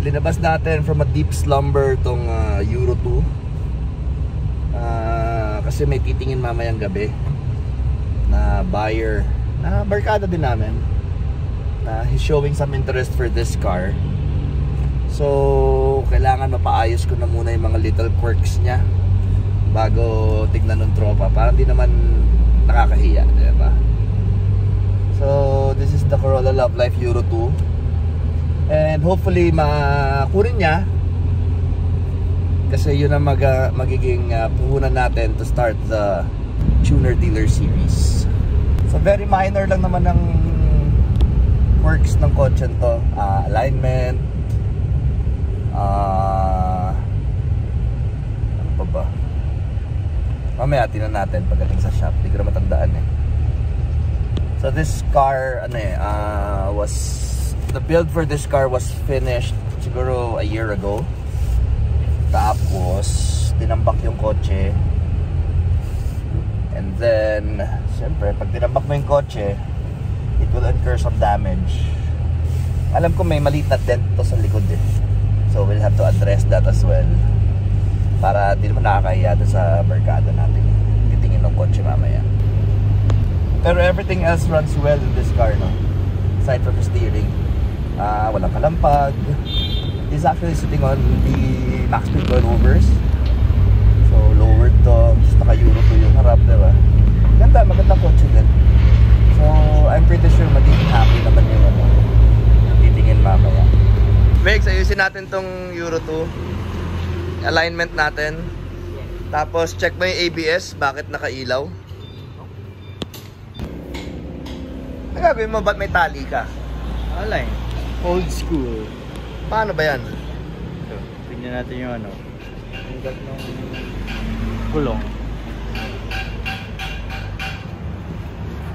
linabas natin from a deep slumber tong Euro 2. Kasi may titingin mamayang gabi na buyer na barkada din namin na he's showing some interest for this car. So kailangan mapaayos ko na muna yung mga little quirks niya bago tignan ng tropa, parang di naman nakakahiya, diba? So this is the Corolla Love Life Euro 2, and hopefully makunin niya kasi yun ang magiging puhunan natin to start the tuner dealer series. So very minor lang naman ng quirks ng kotse to, alignment, ano pa ba? Mamaya tinan natin pagdating sa shop, hindi ko na matandaan eh. So this car, the build for this car was finished siguro a year ago. Tapos tinambak yung kotse, and then siyempre pag tinambak mo yung kotse, it will incur some damage. Alam ko may maliit na dent to sa likod eh, so we'll have to address that as well para di naman nakakahiya sa barkada natin titingin ng kotse mamaya. Pero everything else runs well in this car, no? Aside from the steering, walang kalampag. It's actually sitting on the max speed coilovers, so lowered to, naka-Euro 2 yung harap, diba? Magandang kotse din. So I'm pretty sure magiging happy naman yung titingin mamaya. Vex, ayusin natin tong Euro 2 alignment natin, tapos check mo yung ABS, bakit nakailaw. Ang gagawin mo, ba't may tali ka? Align, old school. Paano ba yan? So, tingnan natin yung yung gat ng gulong.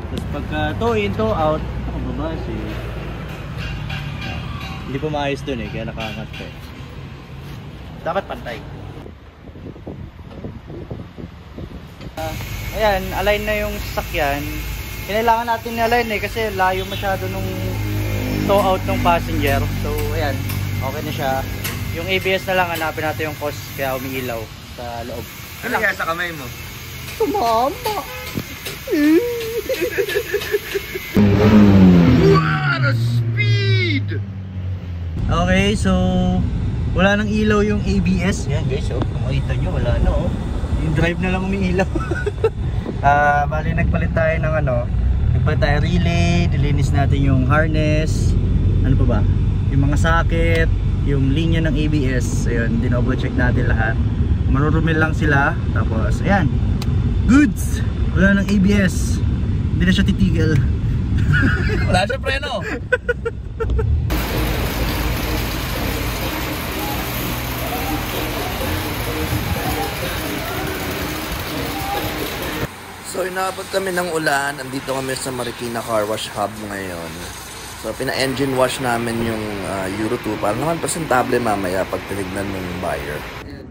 Tapos pagka toe in, toe out, nakababas eh. Hindi pa maayos dun eh, kaya nakaangat pa eh. Dapat pantay. Ayan, align na yung sasakyan. Kailangan natin i-align eh kasi layo masyado nung toe out ng passenger. So ayan, okay na siya. Yung ABS na lang, hanapin natin yung cause kaya umiilaw sa loob. Ano kaya sa kamay mo? Tumama! What a speed! Okay, so wala nang ilaw yung ABS. Yan guys, kung makita nyo, wala na oh. Yung drive na lang umiilaw. Bali nagpalit tayo ng nagpalit tayo relay, nilinis natin yung harness, ano pa ba? Yung mga socket, yung linya ng ABS, ayun, dinoble check natin lahat. Marurumil lang sila, tapos ayan, goods! Wala nang ABS, hindi na siya titigil. Wala siya preno. So inabot kami ng ulan, andito kami sa Marikina Car Wash Hub ngayon. So pina-engine wash namin yung Euro 2 para naman presentable mamaya pag tinignan ng buyer.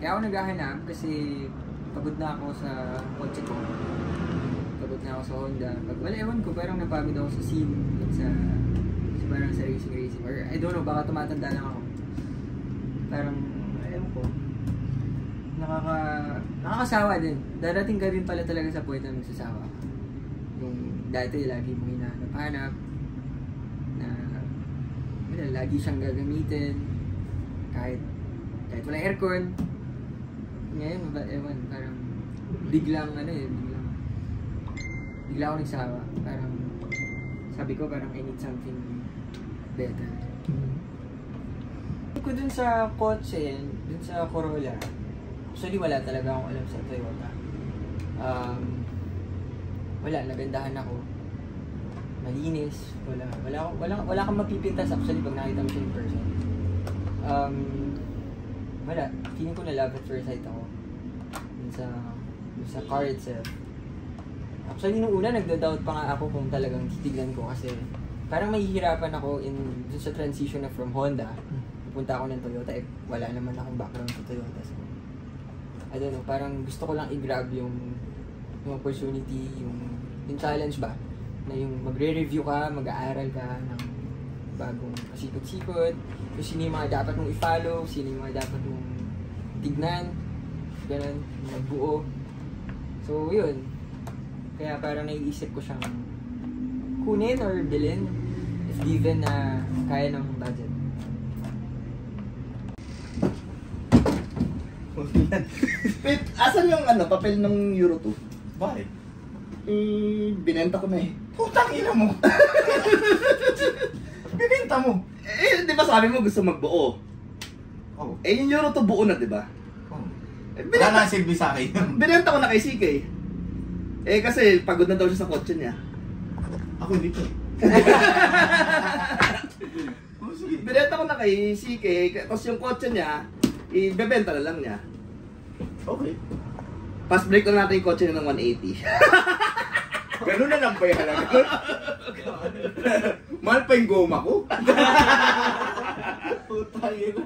Kaya ako naghahanap kasi pagod na ako sa kotse ko. Pagod na ako sa Honda. Wala, ewan ko, parang napagod ako sa scene, sa parang sa racing. Or I don't know, baka tumatanda lang ako. Parang, ewan ko, nakakasawa din. Darating ka rin pala talaga sa point na magsasawa. Yung dati lagi mo hinahanap-hanap na lagi siyang gagamitin kahit walang aircon. Ngayon, ewan, parang biglang bigla ako nagsawa. Parang sabi ko parang I need something better. Ko dun sa kotse, dun sa Corolla, actually wala talaga akong alam sa Toyota. Wala, nagandahan ako. Malinis, wala kang mapipintas actually pag nakita mo siya in person. Wala, feeling ko na love at first sight ako dun sa car itself. Actually nung una nagda-doubt pa nga ako kung talagang titignan ko kasi parang mahihirapan ako dun sa transition na from Honda pupunta ako ng Toyota, wala naman akong background sa Toyota, so I don't know, parang gusto ko lang i-grab yung opportunity, yung challenge ba, na yung magre-review ka, mag-aaral ka ng bagong pasikot-sikot, kung sino yung mga dapat mong i-follow, sino yung mga dapat mong tignan, ganun, magbuo. So, yun. Kaya parang naiisip ko siyang kunin or bilhin if given na kaya ng budget. Wait, asan yung papel ng Euro 2? Bakit? Binenta ko na eh. Putang ina mo! Binenta mo! Eh, di ba sabi mo gusto magbuo? Oh. Eh, yung Euro 2 buo na, di ba? Oh. Eh, Wala na silbi sa akin. binenta ko na kay CK. Eh, kasi pagod na daw siya sa kotse niya. Ako hindi to. Oh, sige. Binenta ko na kay CK, tapos yung kotse niya, ibebenta na lang niya. Okay. Fast break na natin yung kotse niya ng 180. Ganun na lang ba yung halaga? Mahal pa yung goma ko. Putang ina.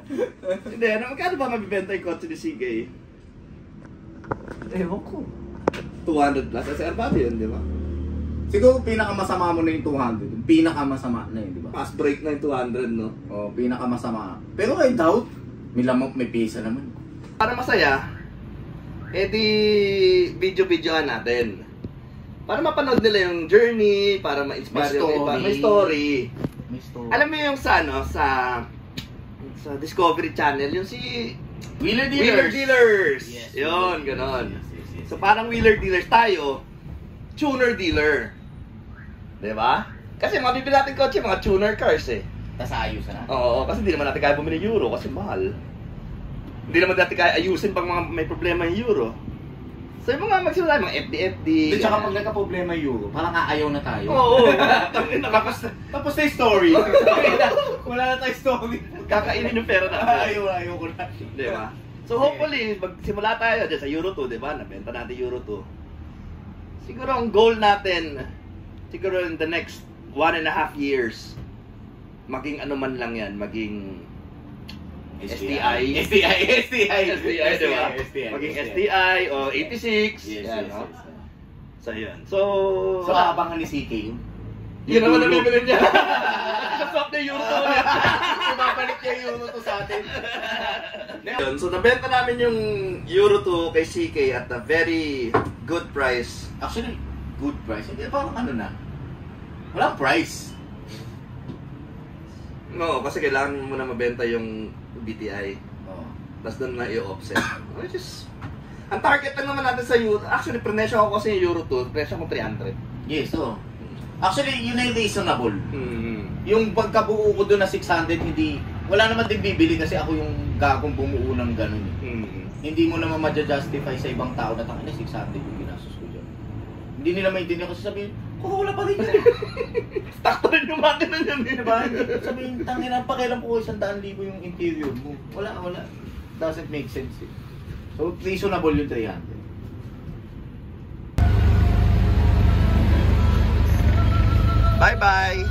Hindi, magkano ba mabibenta yung kotse ni CK? Ewan ko. 200 plus. SR pa yun, di ba? Siguro pinakamasama mo na yung 200. Yung pinakamasama na yun, di ba? Fast break na yung 200, no? Oh, pinakamasama. Pero I doubt, may lamang, may pesa naman. Para masaya, di video-videoan natin. Para mapanood nila yung journey, para ma-inspire yung iba. May story. May story. Alam mo yung sa Discovery Channel, yung si Wheeler Wheeler Dealers. Yes, Yun, Wheeler ganon. Dealers. Yes. So parang Wheeler Dealers tayo, tuner dealer. Diba? Kasi mabibili natin kotse, mga tuner cars eh. Tas ayos na. Oo, kasi hindi naman natin kaya bumili Euro kasi mahal. Hindi naman natin kaya ayusin pang mga may problema yung Euro. So yung mga magsimula, mga FD-FD. At saka pag nagka-problema yung Euro, parang aayaw na tayo. Oo. Tapos na yung story. Wala na tayong story. Kakainin yung pera na. Ayaw ko na. Diba? So hopefully, magsimula tayo dyan sa Euro 2, diba? Nabenta natin Euro 2. Siguro ang goal natin, siguro in the next 1.5 years, maging ano man lang yan, maging STI, diba? Maging STI o 86. Yes, Yan, yes, no? yes. So yun. So Abangan ni CK yun. yun naman ang bibili niya. Swap na Euro 2 niya. Ibabalik niya yung Euro 2 sa atin. Yun, so nabenta namin yung Euro 2 kay CK at a very good price. Actually, good price. Hindi, parang ano na. Walang price. No, kasi kailangan mo na mabenta yung BTI. Oh. Tapos doon na i-offset. Which is, ang target lang naman natin sa Euro. Actually, presyo ako kasi yung Euro 2. Presyo ko 300. Yes, so. Actually, yun ay reasonable. Mm-hmm. Yung pagkabuo ko doon na 600, hindi, wala naman din bibili kasi ako yung gagong bumuo ng ganun. Mm-hmm. Hindi mo naman ma-justify sa ibang tao na tangina 600 yung ginastos ko dyan. Hindi nila maintindihan kasi sabihin, wala pa rin yan. Stock pa rin yung makina niyan. Diba? Sabihin, tangina, pakialam ko 100,000 yung interior mo. Wala. Doesn't make sense eh. So, reasonable yung 300. Bye-bye!